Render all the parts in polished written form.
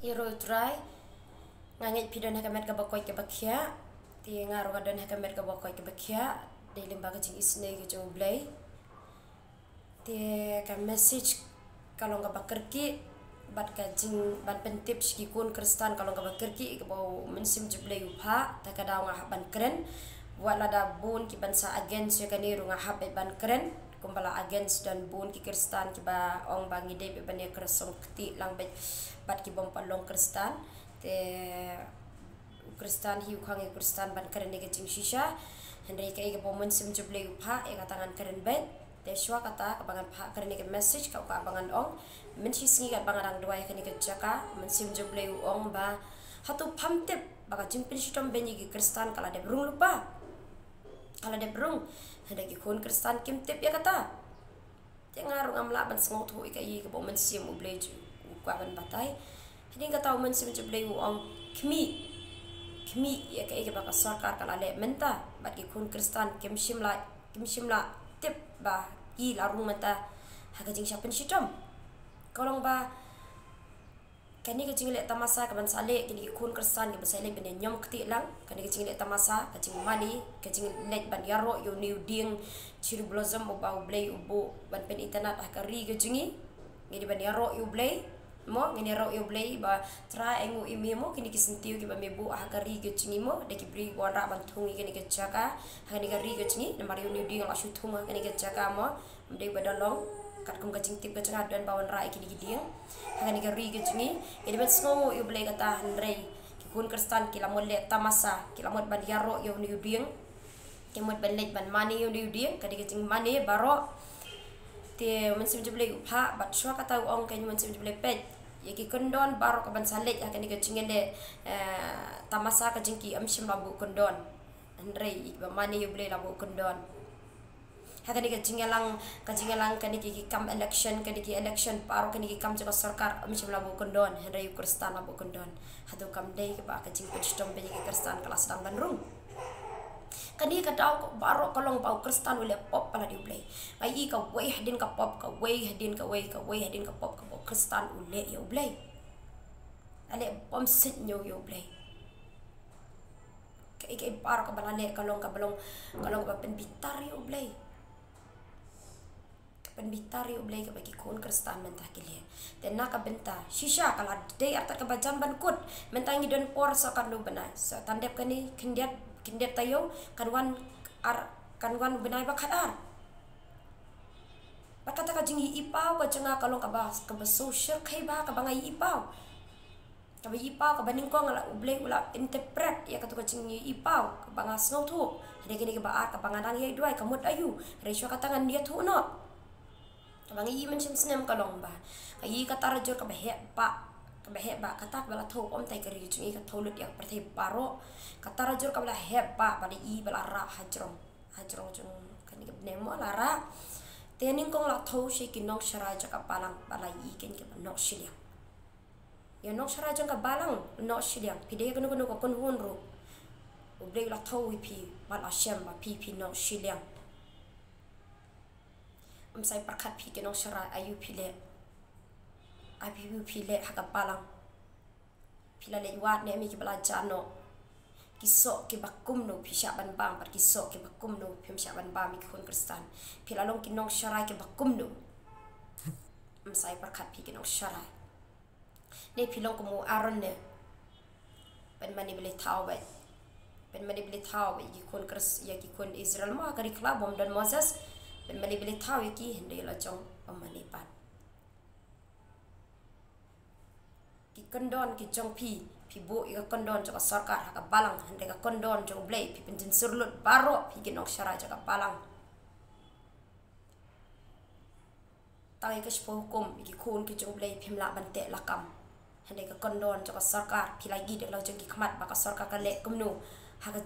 Iro try ngangit pidon hakamet ka bakoy ke bakya ti ngaro ka don hakamet ka bakoy ke bakya di limbaga jing isne ke jong blay ti ka message kalau ka bakerki bat ka jing ban pentip shikikun kristan kalau ka bakerki ke bau mensim jublay upha ta ka daw nga ban kren wala da bun ki ban sa against ya kaniru nga habet ban kren kumbala against dan bun ki kristan ki ba ong bangi de be ban ya kresong kti lang bet bat ki bom palong kristan te kristan hiu khang kristan ban karen ke jing shisha hendai ka ige pomon sim juble upha e tangan karen bet te shwa kata kabangan pha karen ke message ka bangan ong men singi ka bangan dua ya ke jaka men sim juble ong ba hatu pamtep baka jing pinshitom benyi ki kristan kala de brung lupa kala de brung hendai ki khon kristan kim tep ya kata te ngarung amla ban sngot hu ika i ke pomon sim uble ju kwa ban batai hindi ka tau men sim juble ong kmi ya ke baka sarkar kala le menta bat ki khun kristan kim shimla tip ba i larung mata haga jing shapen shitom kolong ba kani ke jing le tamasa ka ban sale kini ki khun kristan ke basale bene nyom kti lang kani ke jing le tamasa ka jing mani ke jing let ban yaro yo new ding chiru blossom o ba blay ubo ban pen internet hakari ke jingi ngidi ban yaro yo blay mo ngini ro yo blay ba tra engu imi mo kini kisentiu ki ba mebu hakari ke chingi mo de ki bri wara ban thungi kini ke chaka hani ka ri ke chingi na mario ni ding la shu thunga kini ke chaka mo mde ba dalong kat kum ka ching tip ka changa dan bawan ra kini ki ding hani ka ri ke chingi ede ba sngo yo blay kata handrei ki kun kristan ki la mo le tamasa ki la mo ban yaro yo ni ding ki mo ban let ban mani yo ni ding kadi ke ching mani baro te mensim juble upha bat shwa kata ong kan mensim juble pet yaki kondon baro ka ban salet akan ke chingele tamasa ka jingki amshim labu kondon andrei ikba mani yuble labu kondon hakan ke jingelang kan ki kam election kan ki election baro kan ki kam jaga sarkar amshim labu kondon andrei kristan labu kondon hadu kam dei ke ba ka jing pestom be ki kristan kelas dang bandrung kani ka daw baro kolong bau kristan ule pop pala diuble ai ka wei hadin ka pop ka wei hadin ka wei hadin ka pop ka bau kristan ule ya uble ale bom sit nyo ya uble ka baro ka balale kolong ka pen bitar ya uble pen bitar ya uble ka bagi kon kristan mentah kile dan nak benta shisha kala de artat ka bajan ban kut mentangi don por so kan do bana so tandep kani kindet tayo kanwan benai bakat ar bakata ka jingi ipau ka jenga kalong ka ba social kai ba ka bangai ipau ka ba ipau ka baning ko ngala uble ula interpret ya ka to ka jingi ipau ka banga snow tu hade kini ka ba ar ka bangadang ye duai ka mut ayu resyo ka tangan dia tu no ka bangi men sim snem kalong ba ai ka tarajur ka ba he ba kata bala tho om tai kari jungi ka tholut ya perthe paro kata rajur ka bala heba bali i bala ra hajrong jung kani ke nemo lara tening kong la tho she ki nong shara jaka palang bala i ken ke nok shilia ya nok shara jaka balang nok shilia pide ko ko kon hunru ubre la tho wi pi bala shem ba pi nok shilia sai parkhat pi ke nok shara ayu pile abibu pile haka palang pila le wat ne mi ki bala jano kisok ki bakum no pisha ban bang par kisok ki bakum no pim sha ban ba mi khon kristan pila long ki nong sharai ki bakum no sai par khat pi ki nong sharai ne pilong ko mo aron ne ben mani bele thau ba ki khon kris ya ki khon israel ma kari kla bom dan moses ben mani bele thau ki hende la chong mani pat ki kondon ki jong pi bu ika kondon jaka sarkar haka balang hande ka kondon jong blay pi pentin surlut baro pi ginok syara jaka balang tangi ka spo hukum iki khun ki jong blay pimla bante lakam hande ka kondon jaka sarkar pi lagi de lo jong ki khmat baka sarkar ka le kumnu haka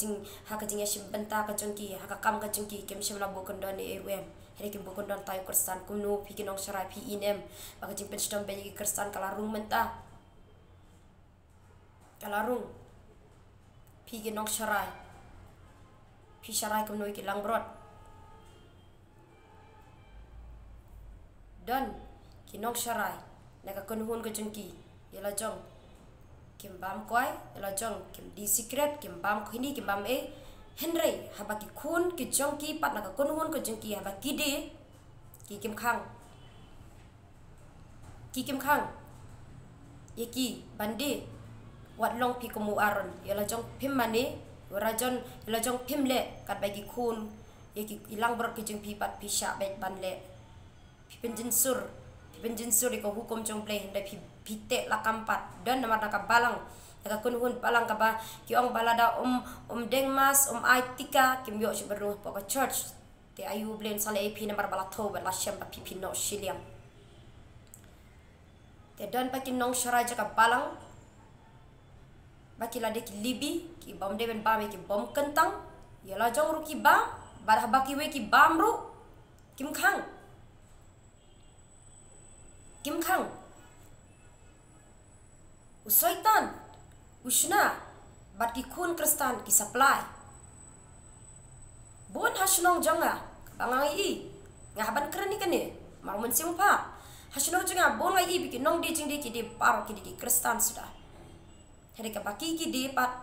jing ya shim benta ka jong ki haka kam ka jong ki kem shim la bu kondon e erwem hede ki bu kondon tayo kristan kumnu pi ginok syara pi inem baka jing penstom be ki kristan kala rung menta kalarung pi ke nok sharai pi sharai kum noi ki langbrot dan ki nok sharai na ka konhun ka jengki yela jong kim bam koi la jong kim di secret kim bam khini kim bam Henry habaki kun ki jong ki pat na ka kun hun ko jong ki habaki de ki kim khang ye ki bandi wat long pi kumu aron ya la jong pim mani rajon la jong pim le kat bagi kun ye ki ilang ber ki jong pi pat pi sha bet ban le pi penjinsur ko hukum jong play henda pi te la kampat dan namar na ka balang ka kun hun balang ka ba ki ong balada dengmas aitika kim yo shi beru po ka church te ayu blen sale pi namar bala tho ba la shem pa pi no shiliam te dan pa ki nong sharaja ka balang baki la de ki libi ki bom de ben ba ki bom kentang ya la jong ru ki ba bar baki we ki bam ru kim khang usoitan ushna bati kun kristan ki supply bon hasnong jonga bangai ngaban keren ni kene marmun simpa hasnong jonga bon ngai biki nong di jing di ki di paro ki di kristan sudah hari ka baki ki di pat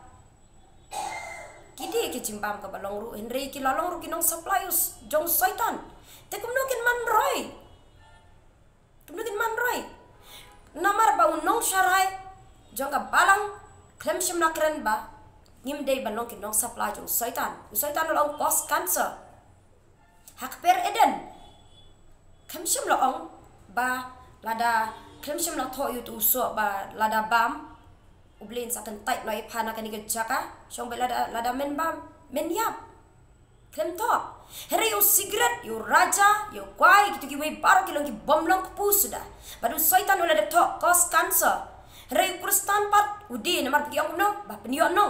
ki di ki jimbam ka balong ru henry ki lalong ru ki nong supply us jong soitan te kum nokin man roy namar ba unong sharai jonga balang klem shim na kren ba ngim dei balong ki nong supply jong soitan long cause cancer hak per eden klem shim lo ong ba lada klem shim lo tho yu tu so ba lada bam ublin sakan tight noi phana kani ke jaka shong be lada men bam men yap klem to here yo cigarette yo raja yo kwai gitu ki we baro ki long ki bom long pu sudah badu soitan ulah de to cause cancer here kristan pat udi namar pi ong no ba penio no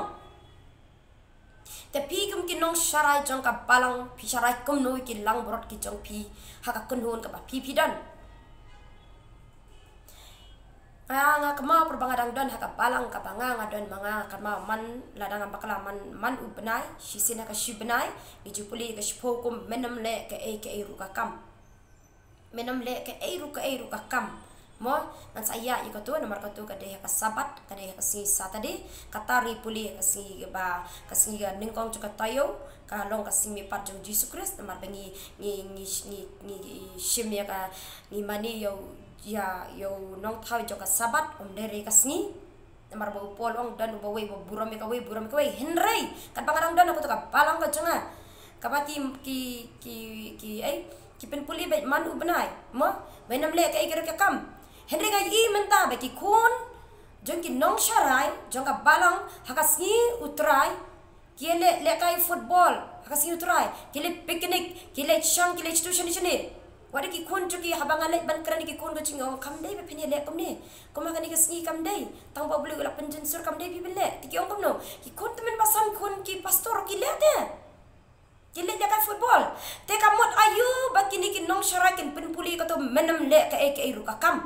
tapi kum ki nong sharai jong ka balang pi sharai kum no ki lang borot ki jong pi haka kun hun ka ba pi dan nga kama perbangadang don haka balang ka banga ngadon manga kama man ladang bakala man ubenai shisina ka shibenai dijupuli ka shpo kum menam le ka ru ka kam menam le ka ru ka kam mo man saya iko tu nomor ka tu ka de ka sabat ka de ka si sa tadi katari puli ka si ba ka si ga ningkong ka tayo ka long ka si mi pat jong Jesus Christ nomor bengi ni shimya ka ni mani yo nong thau jo ka sabat dere ka sngi namar bo polong dan bo we bo buram ka we henry kan pangarang dan aku to ka palang ka jonga ka ba ki pen puli be man u benai mo benam le ka ikir ka kam henry ga menta ba ki kun jong ki nong sharai jong ka balang haka sngi utrai ki le kai football haka sngi utrai ki le picnic ki le chang ki le institution ni wadi ki kun cuki habang alek ban kerani ki kun gocing oh kam dei be pini lek kam ni kom makan ni kesngi kam dei tang ba bulu la penjensur kam dei bi bele ki ong kom no ki kun temen pasan kun ki pastor ki lek de ki lek ka football te kamot ayu bakini ki nong syarakin penpuli ka to menem lek ka ru ka kam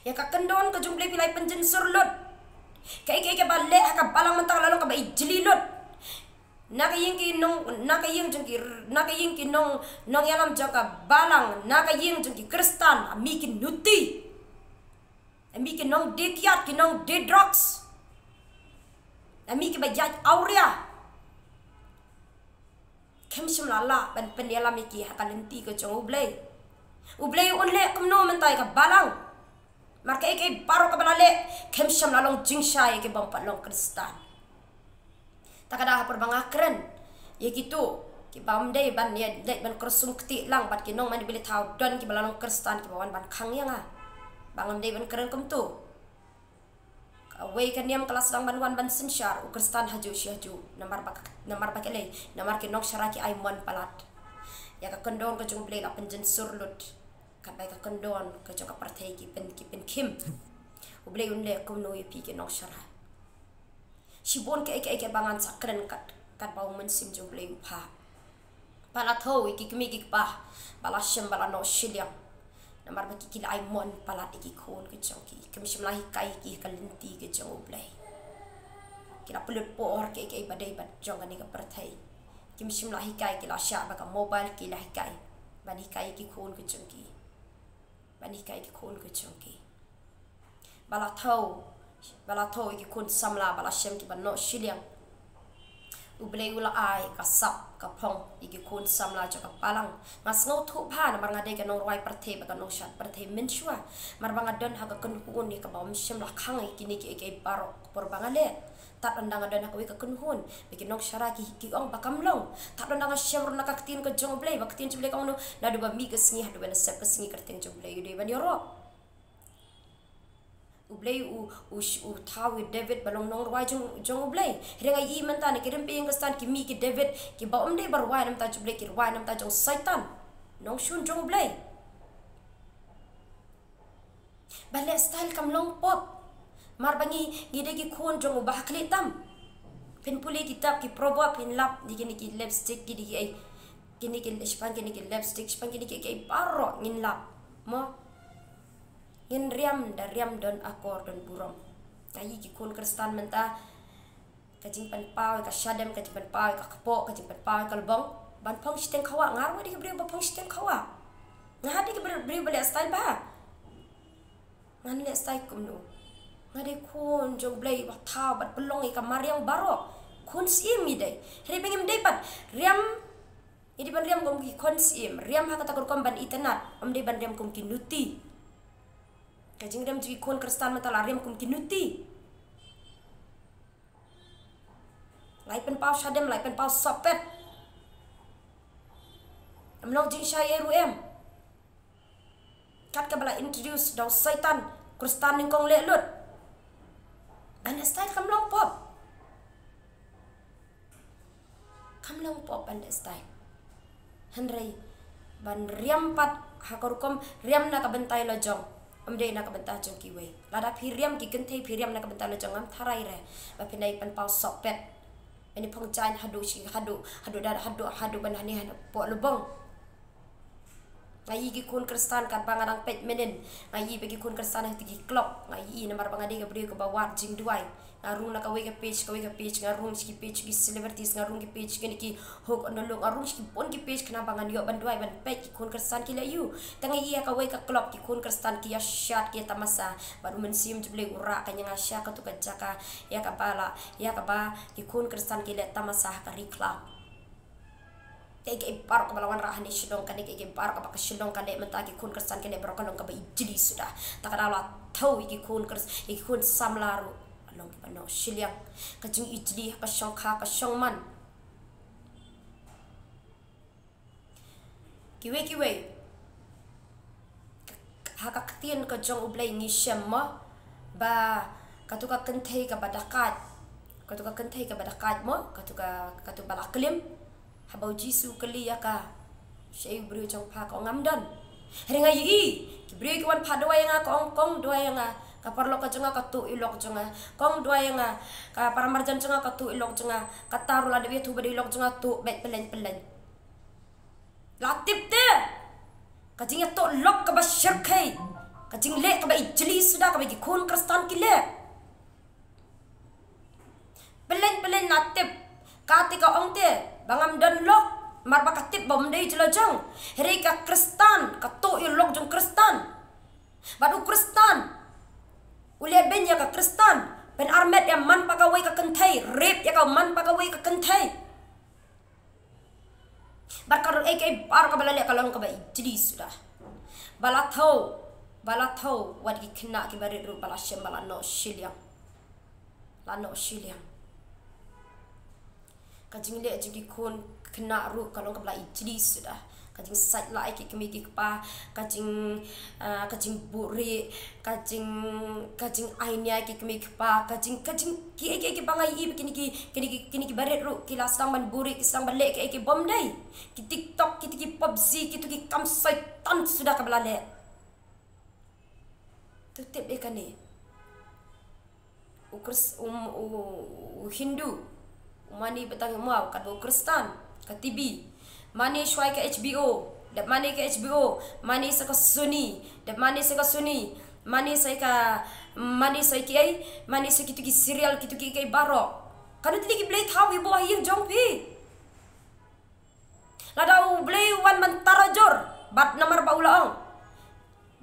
ya ka kendon ka jumble pilai penjensur lot ka ba lek ka balang mentang lalu ka ba ijli lot nakaying ki nong yalam jaka balang nakaying jong ki kristan ami ki nuti ami ki nong dekiat ki nong de drugs ami ki bajaj aurea kem shim lala ban pen yalam ki hakalenti ke jong ublei unle kum no mentai ka balang marka baro ka balale kem shim lalong jingsha ki bampat long kristan takada perbanga keren ya gitu ki bamdei ban ya lek ban kersung keti lang bat ki nong man bili tau don ki balalong kristan ki bawan ban khang yang bangam dei ban keren kum tu away kan yam kelas dang ban sensyar u kristan haju namar bakele namar ki nong syaraki aimon palat ya ka kendon ka jung beli la penjen surlut kan bai ka kendon ka jung ka partai ki pen kim u beli unle kum no pi ki nong syara Shibon ke bangan sakren kat bau mensim jong play pa pala tho iki kimi ki pa bala shem bala no shiliam namar baki kila aimon pala iki khon ke jong ki kimi shim lahi kai ki kalenti ke jong play kila pelut por ke badai bad jong ani ka perthai kimi shim lahi kai kila sha baka mobile kila kai bani kai ki khon ke jong ki bani kai ki khon ke jong ki bala tho bala tho ki kun samla bala shem ki ban no shiliang ublei ula ai ka sap ka phong iki kun samla cho ka palang ngas ngau thu pha na banga de ka no roi parthe ba ka no shat parthe min shua mar banga don ha ka kun kun ni ka bawm shem la khang iki ni ki barok por banga le tak andang don ha ka wi ka kun hun bikin nok syara ki ong bakam long tak andang shem ro na ka tin ka jong blei ba tin blei ka no na do ba mi ka sngi ha do ba sep ka sngi ka tin jong blei de ban yoro ublei u tawi David balong nong rwai jong ublei renga yi menta ne kirim ping kastan ki mi ki David ki ba om de bar wai nam ta jublei ki rwai nam ta jong satan nong shun jong ublei bale style kam long pop mar bangi gide ki khun jong ba khli tam pin puli kitab ki proba pin lap dikini ki lipstick ki di ai kini ki span kini ki lipstick span kini ki paro ngin lap mo yin riam don akor don burom ayi ki kun kristan menta kajing pan pau ka shadem kajing pan pau ka kapo kajing pan pau ka lebong ban phong steng khawa ngarwa di bre ba phong steng khawa ngadi ki bre bale style ba ngan le style kum no ngadi kun jong blai ba tha bat pelong ka mariang baro kun sim mi dai re bengim dai pat riam idi ban riam gom ki kun sim riam ha kata kom ban itenat om dai ban riam kum ki nuti kajing riam ji kun kristan mata lariam kum kinuti lai pen pau shadem lai pen pau sopet amlong jing shay ruem kat ka bala introduce daw satan kristan ning kong le lut ban style kamlong pop ban style henry ban riam pat hakorukom riam na ka bentai lojong amde na ka benta jong ki we lada phiriam ki kenthe phiriam na ka benta la jongam tharai re ba pinai pan pau sopet ini phong chain hadu shi hadu ban hani han po lubong ngai ki kun kristan kan bangarang pet menen ngai bagi kun kristan ti ki klop ngai na mar bangade ka bri ko ba wat jing duai ngarung na ka we ka page ngarung ki page ki celebrities ngarung ki page ki hok onolong ngarung ki pon ki page kana bangan yo ban duai ban page ki kun kristan ki la yu tangai iya ka we ka klop ki kun kristan ki ya shat ki tamasa baru mensim juble ura kanya ngasya ka tu ka jaka ya ka bala ya ka ba ki kun kristan ki le tamasa ka rikla kayak parok balawan rahani shidong kane kayak parok apa shidong kane mentaki kun kersan kane brokolong ka ba ijli sudah takadala tau iki kun samlaru along ki pano shiliang kajing ijli ka shongkha ka shongman kiwe haka ktien ka jong ublay ngi shemma ba katuka kentei ka badakat mo katu balaklim habau jisu kali ya ka shay bru chong pha ko ngamdan renga yi ki bru ki wan pha doa nga ko kong doa nga ka parlo ka chunga ka tu ilok chunga kong doa nga ka paramarjan chunga ka tu ilok chunga ka taru la de tu badi ilok chunga tu bet pelen latip te ka jing to lok ka ba shirkai ka jing le ka ba ijli sudah ka ba ki khun kristan ki le pelen latip ka ti ka ong te bangam dan lok marba katip bom dei jelajang heri ka kristan ka to lok jong kristan badu kristan ule ben ya ka kristan ben armet ya man pagawai ka kentai rep ya ka man pagawai ka kentai barkar bar ka balale ka long ka ba jadi sudah balathau wadi kena ki bari ru balashem balano shiliang kajing le jigi kun kena ru kalau ka balai jadi sudah kajing sat lai ki kemi ki pa kajing buri kajing ainya ki kemi ki pa kajing ki bangai i kini ki baret ru ki lasang ban buri ki sang balik ki bom dai ki TikTok ki PUBG ki tu ki kam syaitan sudah ka balale tutip de kani Hindu mani betang mau kat Kristen kat TV mani shwai ke HBO dap mani ke HBO mani sa Sunni dap mani sa Sunni mani sa kiai mani sa kitu ki serial kitu ki kai baro kana tili ki blay thaw ibo ahir jongpi ladau blay wan man tarajor bat namar baulaong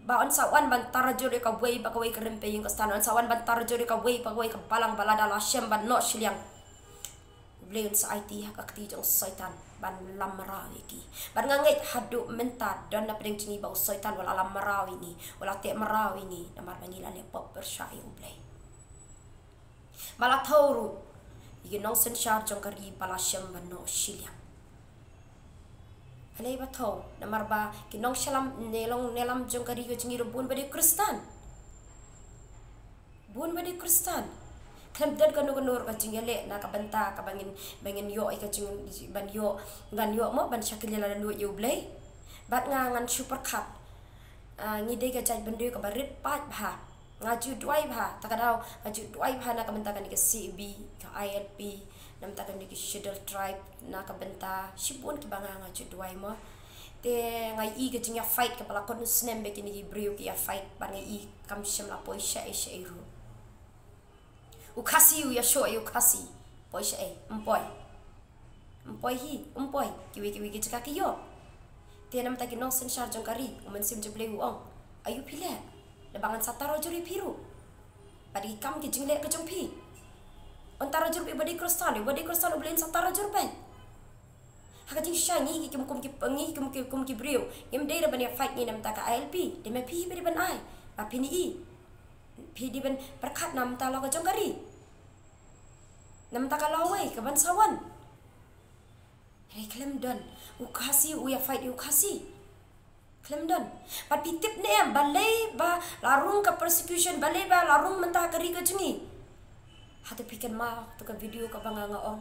ba on sawan bantara jore ka wei ba ka wei kerempe yung kastan on sawan bantara jore ka wei ka balang balada la shem ban no shiliang bleun sa IT hakakti jong syaitan ban lamarawi ki ban ngait hadu menta don na pedeng tingi ba syaitan wala lamarawi ni wala te marawi ni namar bangila le pop bersai ublei bala thauru yi nong sen shar jong kari bala shem ban no shiliang alai ba thau namar ba ki nong shalam nelam jong kari go jingi bun ba de kristan kan dan kanur ka jingele na ka banta ka bangin yo ay ka jing ban yo mo ban shakil la lu yo blay bat nga ngan super cup ngi de ka jai bandu ka barit pat bha ngaju duai bha takadaw ngaju duai bha na ka banta kan ka CB ka ILP nam ta kan ki schedule tribe na ka banta shibun ki banga ngaju duai mo te ngai i ka jinga fight ka pala kon snem be ki ni brio ki ya fight ban ngai i kam shem la poi sha ru ukasi ya show ukasi poisha empoi kiwi ki cakap yo tianam taki nong sen shar jong kari umen sim jeble uong ayu pile le bangan sataro juri piru padi kam ki jingle ke jong pi ontara jur pi badi kristan ublen sataro jur ben haka jing shangi ki kum ki brio yem dei ban ya fight ni nam taka ILP de me pi badi ban ai ba pini i pi di ben perkat nam ta lo ka jong kari nam ta ka lawai ka ban sawan hei klem don ukasi u ya fight ukasi klem don pat pitip ne am balai ba larung ka persecution balai ba larung mentah kari ka jengi hatu pikan ma tu ka video ka banganga ong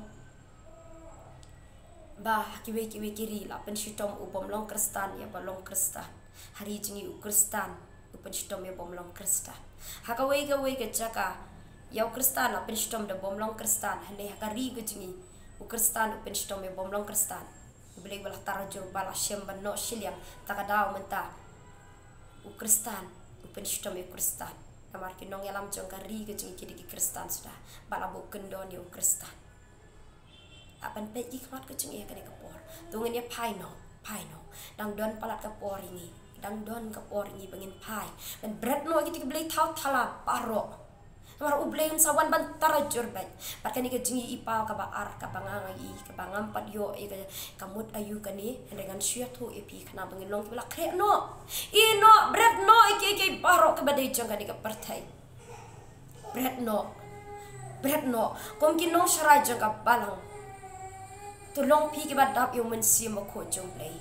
ba kiwe kiri la pen shitom u bomlong kristan ya balong kristan hari jengi u kristan u pen shitom ya bomlong kristan haka wei ka jaka yau kristan la pen shitom da bomlong kristan hande haka ri ka jengi u kristan u pen shitom ya bomlong kristan boleh balah tarajur balah shem ban no shiliang takadaw menta u kristan u pen shitom ya kristan namar ki nong yalam jong ka ri ka jengi ki kristan sudah bala bu kendon ya u kristan apan pe ikmat ka jengi ka ne kapor tungen ya paino dang don palat kapor ini dang don kapor ini bangin pai ben bread no gitu boleh tau thala paro mar ubleun sawan ban tarajur ban parkani ka jingi ipa ka ba ar ka bangangai ka bangam padyo e ka kamut ayu kani dengan syatu epi kana bangin long bela kre no ino bread no ke paro ka badai jong kani ka partai bread no kom ki no sharai jong ka balang tulong pi ki badap yo men sim ko jong play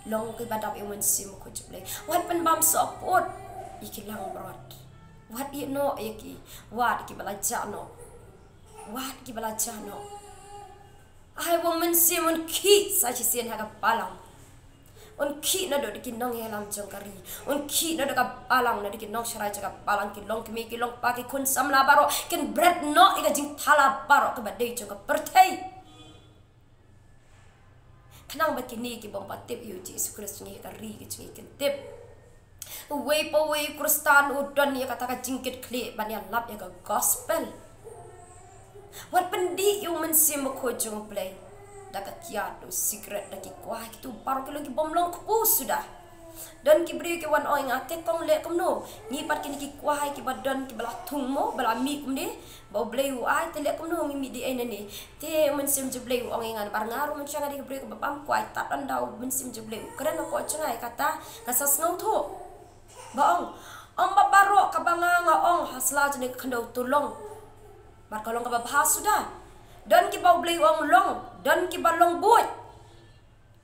long ki badap yo men sim ko jong play wat pen bam support ikilang brot wat i no eki wat ki balaja no ai woman simon ki sa chi sien ha ka palang on ki na do ki nong helam jong kari on ki na do ka palang na ki nong sharai ka palang ki long ki long pa ki kun samla baro ken bread no ika jing thala baro ka badai jong ka pertai kanang bat ki ni ki bom patip yu ji Kristus ni ka ri ki jing ken tip Wei kristan udon ya kata ka jingkit kli ban ya lap ya ka gospel wat pendi yung mensim ko jong play daka kiado secret daki kuah gitu baru ki lagi bomlong ku sudah dan ki bri ki wan oi ngate kong le komno ni pat ki kuah ki badan ki bala tung mo bala mi kumde ba blay u ai te le komno mi di ene ni te mensim je blay u ong ngan bar ngaru men changa di bri ko bapam kuai tat andau mensim je blay u keren ko changa kata kasas ngau tho baong ong babaro kabanga ong hasla jene kendo tulong bar kalong ka bahas sudah dan ki bau blay ong long dan ki balong boy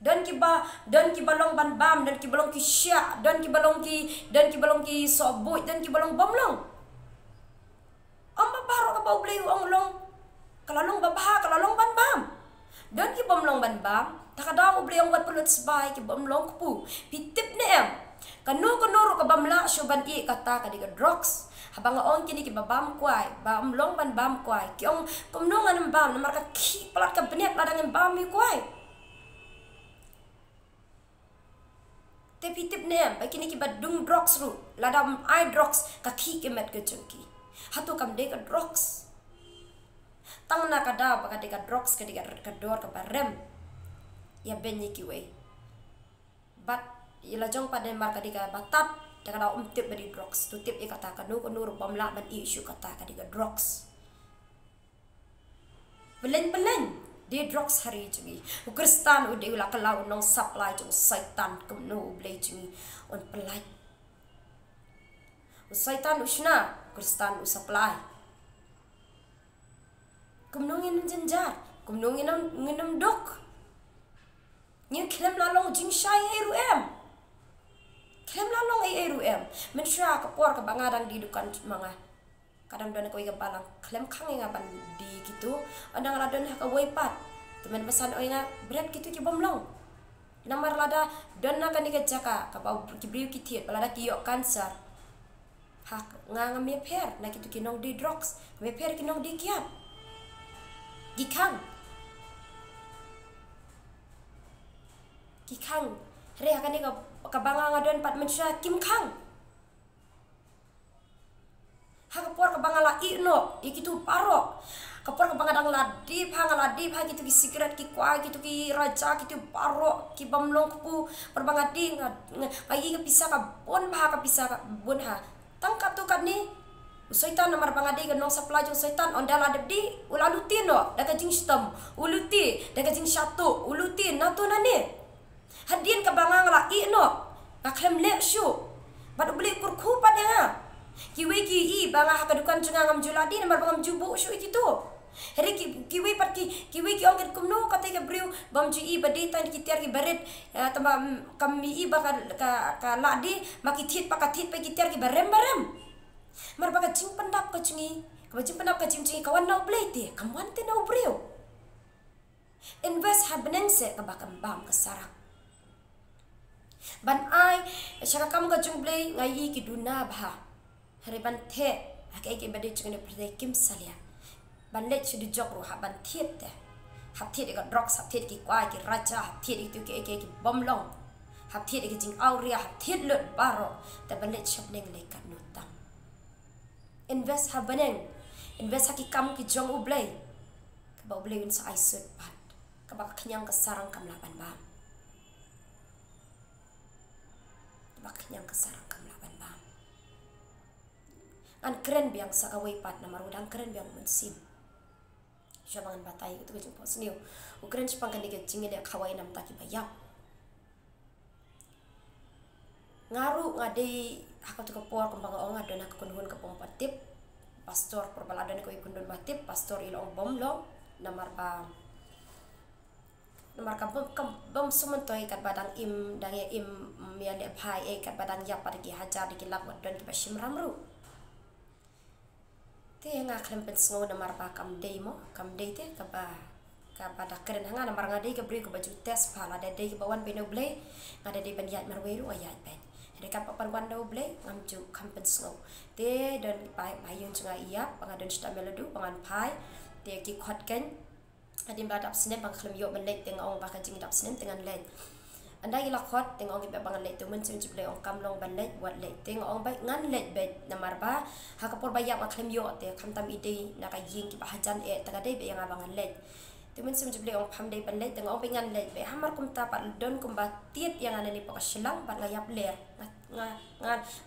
dan ki balong ban bam dan ki balong ki sya dan ki balong ki soboy dan ki balong bomlong ong babaro ka bau blay ong long kalalong babha kalalong ban bam dan ki bomlong ban bam takadaw blay ong wat pulut sbay ki bomlong ku pitip ne em kanu ka bamla shuban i kata ka diga drugs habang on kini ki babam kwai bam long ban bam kwai ki ong komno ngan bam namar ka ki palat ka beniak ladang bam mi kwai te pitip ne ba kini ki badung drugs ru ladam I drugs ka ki met ke chungki hatu kam de ka drugs tang na ka da ba ka de ka drugs ka diga ka dor ka barem ya benyi ki we but ila jong pada marka dika batap Daga da tip badi drugs. Tu tip kata kanu bom la ban isu kata ka diga drugs. Belen di drugs hari jungi. Kristan udah ulah kalau nong supply jung saitan kemno blay jungi on pelai. Saitan usna Kristan supply. Kemno nginum jenjar, kemno nginum dok. Ni kelem lalong jing syai eruem. Kelem lalong eruem. Mensra kapor ka bangadang di dukan manga. Kadang dona ko iga balang klem kang nga ban di gitu andang la don ka woipat teman pesan oi nga berat gitu ki bomlong namar lada dona kan iga jaka ka bau ki briu ki tiet balada ki yok cancer hak nga me per na gitu ki nong di drugs me per ki nong di kiat gikang re kan iga ka banga nga don pat mensha kim kang kapor ka bangala ino ikitu paro kapor ka bangadang ladip gitu ki sigaret ki kwa gitu ki raja gitu paro ki bamlong ku perbangadi ngai ka pisa ka bon ha tangkap tu kan ni Soitan namar bangadi ka nong supply jong soitan ondala di ulaluti no daga jing stem uluti daga jing satu uluti natu nani hadin ka bangala ino ka klem le shu bad beli kurku padanga kiwi ki banga hakadukan cenga ngam juladi namar bangam jubu shu itu hari kiwi ongket kumno kata ke briu bam ji badi tan ki tiar ki baret tamba kami bakal ka ladi makitit pakatit pe ki tiar ki barem mar baka cing pendap ka cingi ka cing kawan nau blete kawan te nau briu invest habneng se ka bakam bam ka sarak ban ai syaka kam ka jung blei ngai ki duna bha hari ban the akai ke bade chune perde kim salia ban le chu jok ro ha ban thiet te hap thiet ga drugs hap thiet ki kwa ki raja hap thiet ki ki bomlong hap thiet ki jing auria hap thiet lut baro te ban le chap neng le kan nutam invest ha baneng invest ha ki kam ki jong ublei ka ba ublei un sa ai sut pat ka ba knyang ka sarang kam la ban ba ba knyang ka sarang kam la ban ba an keren biang sakawai pat na marudang keren biang mensim jabangan batai itu kejung pos niu ukren sepang kan diga jingi dia kawai nam taki bayap ngaru ngade hakatu kapor kembang ong adona kekunhun ke pompatip pastor perbaladana ko ikundun batip pastor ilong bomlong namar ka bom sumentoy kat badang im dange im miale bhai kat badang ya pada ki hajar di kilak wadon ki bashim ramru te nga klem pen sngo namar ba kam dei te ka pada keren nga namar nga dei ka bri ko baju tes phala de dei bawan beno blei nga de ban yat marweru ayat ben dekat papan wando blei ngam ju kam pen sngo te dan bayun cunga iya pangadon sta melodu pangan pai te ki khot ken adim ba dap sinem bang klem yo ben lek teng ong ba ka jing dap sinem tengan len anda ila khot teng ong be bangan lek tu men sim jible ong kam long ban lek buat lek teng ong ba ngan lek bet namar ba ha kapor ba yak klem yo te kam tam ide na ka ying ki ba hajan taga de be yang abangan lek tu men sim jible ong pham de ban lek teng ong be ngan lek be hamar kum ta pat don kum ba tiet yang ana ni pa selang ban ngayap ler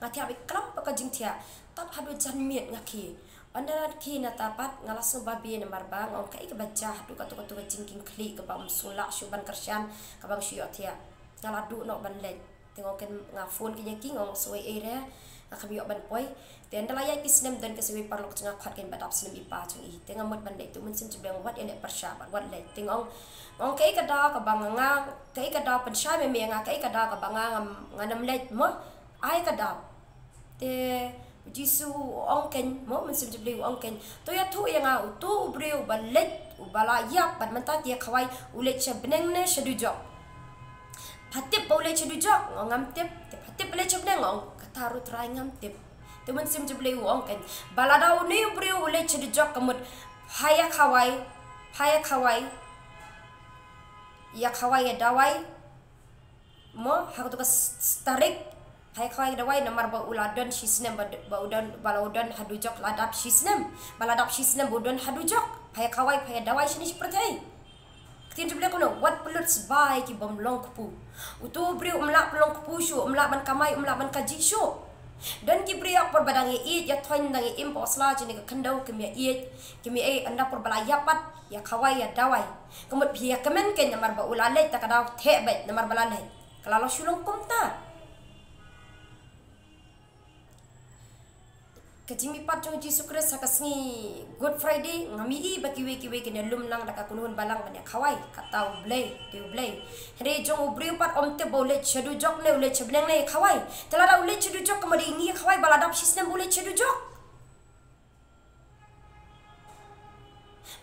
nga tiap klam pa ka jing tia tap hadu jan miet ngaki anda ki na tapat ngalas babi namar ba ngong kai ka baca du ka tu jingking kli ka bam sulak syuban kersyan ka bang syot tia ngaladu no ban lek tengok ken ngafon ki nyaki ngong suai area kami ban poi ten dalaya ki sinem dan ke suai parlok cenga khat ken badap sinem ipa chung i tengah mot ban lek tu men sim cebeng wat ene persya wat lek tengong ngong kai ka da ka bang nga kai ka da pensya me nga kai ka da ka bang nganam lek mo ai ka da te jisu ongken mo men sim cebeng ongken to ya tu yang au tu breu ban lek ubala yap ban mentat dia khawai ulet cebeng ne shedujok patip boleh cedujak ngam tip patip boleh cebeng ngong kataru try ngam tip temen sim jeble wong kan baladau ni briu boleh cedujak kemut haya khawai ya khawai ya dawai mo hak tu starik haya khawai dawai namar ba uladon shisnem ba udan balaudan hadujak ladap shisnem baladap shisnem budon hadujak haya khawai haya dawai sini seperti tin jubli kono wat pelut sebai ki bom long kupu utu bri umla pelong kupu shu umla ban kamai umla ban kaji shu dan kibriak por badang i ya thoin dang i imposla jini ka khandau kimi anda por bala yapat ya khawai ya dawai kemut bia kemen ken namar ba ulale ta kadau the bet namar balale kalalo sulung kumta kajimi pat jong Yesus Kristus sakasngi Good Friday ngami i baki we kene lum nang daka kunun balang banya khawai katau blay tiu blay hre jong ubri pat omte bole chedu jok le ule chebleng le khawai telada ule chedu jok kemari ngi khawai baladap sistem bole chedu jok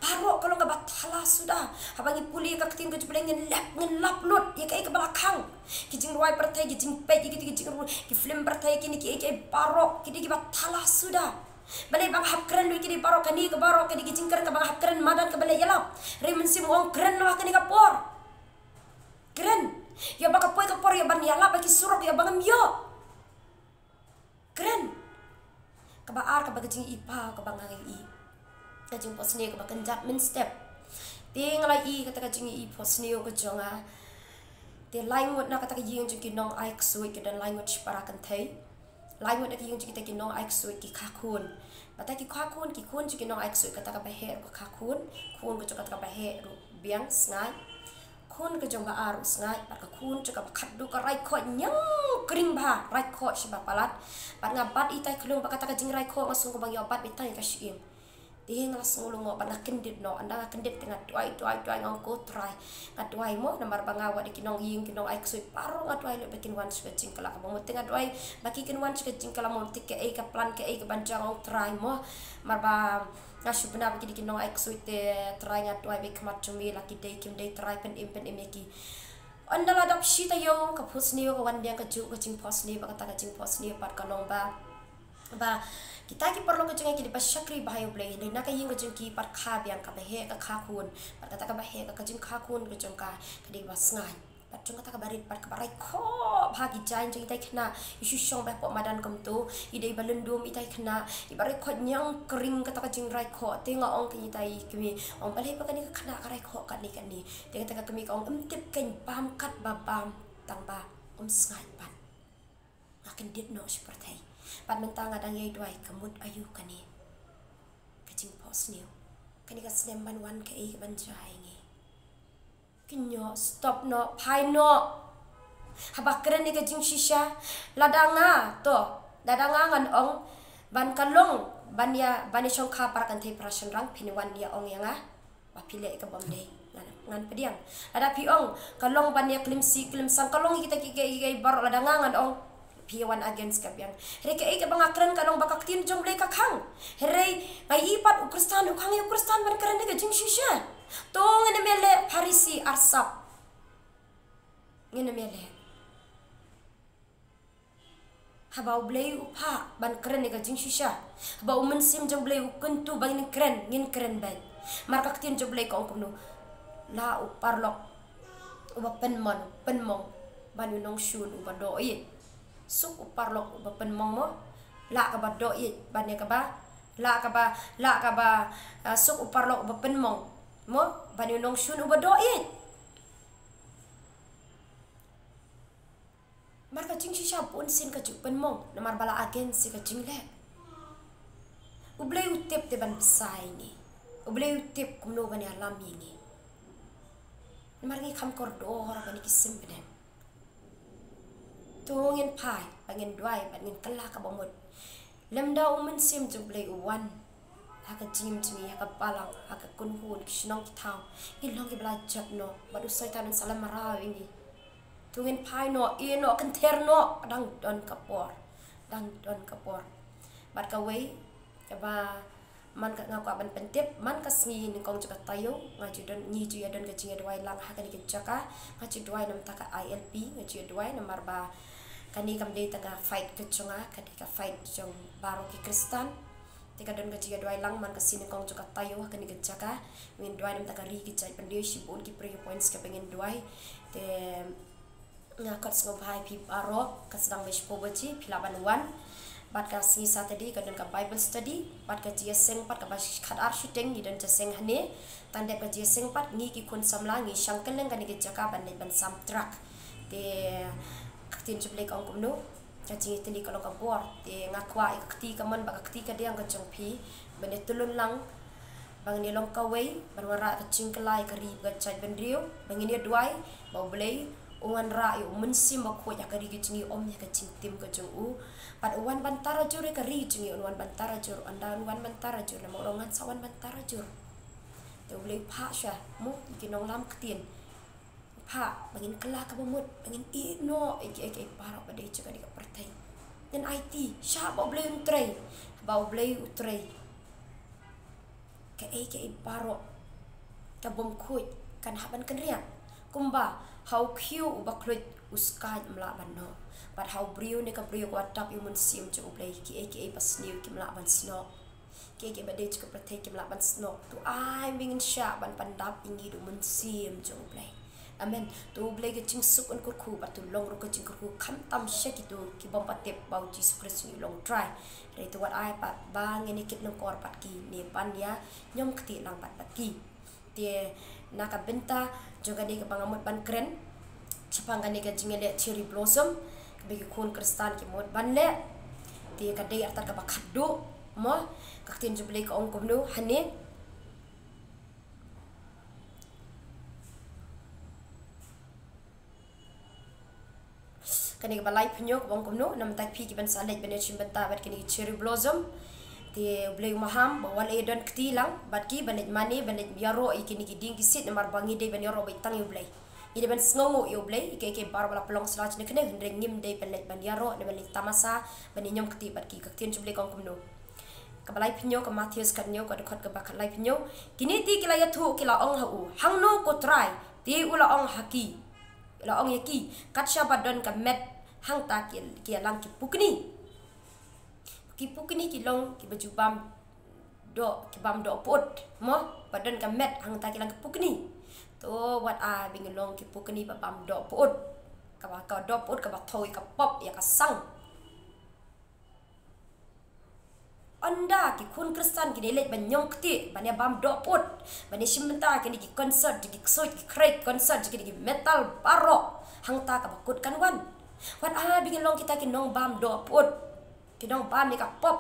Paro kalau nggak batala sudah, abangi puli ka ketin ke jebleng ngelap lot ya kai ke belakang. Kijing ruai pertai kijing pe kijing ru ki film pertai kini ki paro kini ki batala sudah. Balai bang hap keren lu kini paro kani ke baro kini kijing keren ke bang hap keren madan ke balai yalap. Remen sim wong keren lah kani ke por. Keren. Ya baka poi ke por ya ban yalap bagi surok ya bangam yo. Keren. Kebaar ke bagajing ipa ke bang i. Kajing posne ke bakan judgment step tinggal i kata kajing i posne ke jonga te language na kata kajing jing nong ai ksui ke dan language para kan thai language na kajing kita ki nong ai ksui ki khakun bata ki khakun ki kun jing nong ai ksui kata ka bahe ko khakun kun ke kata ka bahe ru biang sngai kun ke jonga aru sngai par ka kun ka khaddu ka rai kho nyang kring ba rai kho shiba palat par ngabat itai klung ba kata kajing rai kho ngasung ko bang yobat bitai ka shim Dia langsung lungo pada kendit no anda kendit tengah tuai ngong ko try ngatuai mo namar bangawa di kinong ing kinong ai ksui paro ngatuai le bekin wan suka cingkala ka mo tengah tuai baki kin wan suka cingkala mo tik ke ka plan ke ka banjang ngong try mo marba ngasu bena baki di kinong ai ksui te try ngatuai be kmat cumi laki dei kim dei try pen emeki anda ladap shita yo ka phusni ko wan dia ka ju ka cing phosni ba kata ka cing phosni par kanong ba kita ki perlu kecengah ki pas syakri bahayu blay ni nak yung keceng ki par kha biang ka bahe ka khakun par kata ka bahe ka keceng khakun keceng ka kadi was ngai par chung kata ka barit par ka barai kho bhagi jain jeng itai khna isu shong ba po madan kam tu idei balendum itai khna i barai kho nyang kering kata ka jeng rai kho tenga ong ki itai kimi ong balhe pa kani ka khna ka rai kho kani te kata ka kimi ka ong emtip ken pam kat babam tang ba sngai pat akan dit no seperti Pat mentang adang yai duai kemud ayu kani kacing pos niu kani ka snem ban wan ke i ban jai ngi kinyo stop no pai no habak keren ni kacing shisha ladanga ngan ong ban kalong ban chong kha par kan thei prasan rang phini wan dia ong yanga ba phile ka bom dei ngan pediang ada pi ong kalong ban ya klim sang kalong kita ki bar ladanga ngan ong Piwan against kabyang. Heri ke ike bangakran kanong bakak tin jong blay kakang. Heri ngai ipat ukristan ban keren dega jing shisha. Tong ngene mele parisi arsap. Ngene mele. Habau blay upha ban keren dega jing shisha. Habau mensim jong blay ukuntu bang ngin keren ban. Markak tin jong blay kong kumno. La uparlok. Uba penmong ban unong shun uba doi. Suk uparlok bapen mong mo la ka ba do it banya ka ba la ka ba suk uparlok bapen mong mo banyu nong shun uba do it mar ka jing shisha pun sin ka ju pen mong namar bala agen si ka jing le ublay utip te ban sai ni ublay utip kumno banya lami ni namar ngi kham kor do ora bani kisim bene Tungin pai, bangin duai, bangin kelah ka bomot. Lemda umen sim jublay uwan. Haka jim jimi, haka balang, haka kunhun, kishinong kitao. Ilong iblajat no, badu soitan ng salam maraw ini. Tungin pai no, ino kenter no, dang don kapor. Bat ka way, kaba man ka ngako aban pentip, man ka sngi ni kong juga tayo, ngaju don ngiju ya don kajing duai lang haka ni kejaka, ngaju duai nam taka ILP, ngaju duai namar ba kani kam dei taga fight kecunga kadi ka fight jong baro ki kristan tika don kajing duai lang man ka sini kong juga tayo haka ni kejaka, ngin duai nam taka ri kicai pandai sibun ki pre points ka pengen duai te ngakot ngobai pi baro ka sedang bespo baci pilaban wan bat ka singi Saturday ka dan ka Bible study bat ka jiaseng pat ka bas khadar shooting ni dan jaseng hane tanda ka jiaseng pat ngi ki kun samla ngi shangkeleng ka ni ke jaka ban ban sam truck te tin chuplek ong kumno kacing itali kalau kabor te ngakwa ikti kaman ba ikti ka diang kacang pi bane tulun lang bang ni long kawai barwara kacing kelai kari gacai benriu bang ini duai bau belai ungan ra yu mensim bakko ya kari kacing om ya kacing tim kacang pad uan bantara jur kari kacing uan bantara jur anda uan bantara jur nama orongan sawan bantara jur te belai pa sya mu kinong lam ketien pa bangin kelak ka bumut bangin ino iki para pada jaga di partai dan IT sya bau belai utrei bau belai utrei ke paro ka bom kuit kan haban kan ria kumba how kiu ubaklut uskai mla banno but how brio ne ka brio ko tap yumun sim chu play ki pasniu ki mla ban sno ki bade chu partai ki mla ban sno tu ai bingin sya ban pandap ingi du mun sim chu play amen tu play ke ching suk an kurku bat tu long ro ke ching kurku kham tam she ki tu ki bom patep bau Jesus Christ ni long try dari tu wat ai pat bang ini kit long kor pat ki ni pan ya nyom kti lang pat ki tie naka benta juga ni ke pangamut ban keren chapang kan ni ke jingele cherry blossom ke bagi kun kristan ki mod ban le tie ka dei atar ka bakadu mo ka tin juble ka ong komnu hani kani ke balai penyok bong komnu nam tak pi ki ban salej ben chim benta bat kini cherry blossom ti blei maham bawal edon ktilang bat ki banet mani banet biaro ikini ki ding kisit namar bangi de ben yoro baitang yu blei ide ben sngongo yu blei ke bar bala pelong slach ne kene hendreng ngim de banet ban yaro ne banet tamasa ban nyom kti bat ki kaktien juble kong komnu kabalai pinyo ka Matthews kanyo ka dekot ka bakalai pinyo kini ti kila yathu kila ong hau hangno ko try ti ula ong haki ula ong yaki katsha badon ka met hang ta ki lang ki pukni ki long ki baju bam do pot mo badan ka met hang ta ki lang ki pukni to what a bing long ki pukni ba bam do pot ka ba ka do pot ka ba thoi ka pop ya ka sang anda ki kun kristan ki delet ban nyong kti ban ya bam do pot ban ya shimenta ki ki concert ki ksoi ki krek concert ki metal baro hang ta ka ba kut kan wan wat a bing long kita ki nong bam do pot ki nong bam ni ka pop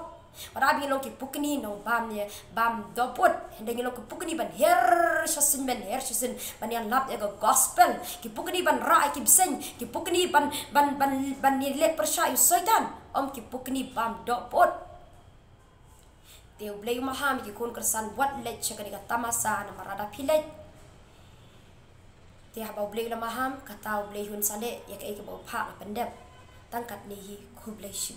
wat a bing long ki pukni nong bam ni bam do pot hendeng long ki pukni ban her shasin ban ya lap ya gospel ki pukni ban ra ki bsen ki pukni ban ni le persya yu saitan om ki pukni bam do pot te blei maham ki kun kersan wat let chakani ka tamasa na marada pilet te habau blei la maham kata blei hun sale ya ka bau pha na pandep tangkat ni hi khu blei shi